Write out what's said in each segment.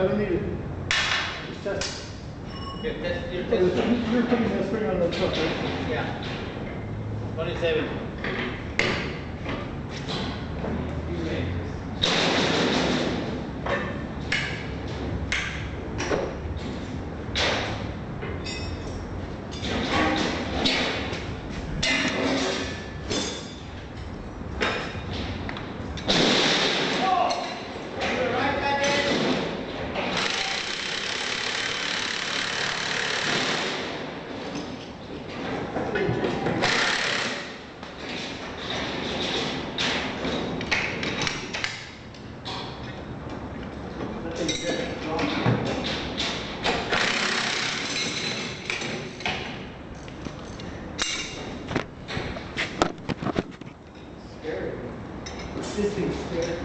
I don't need it. It's just. You're You're putting the spring on the truck, right? Yeah. 27. This thing's scared.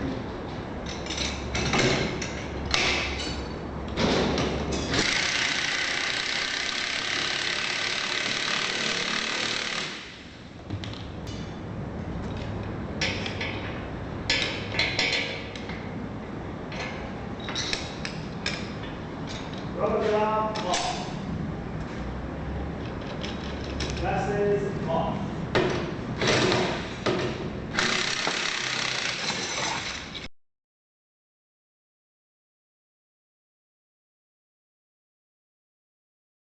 Rubber glove off. Glasses off.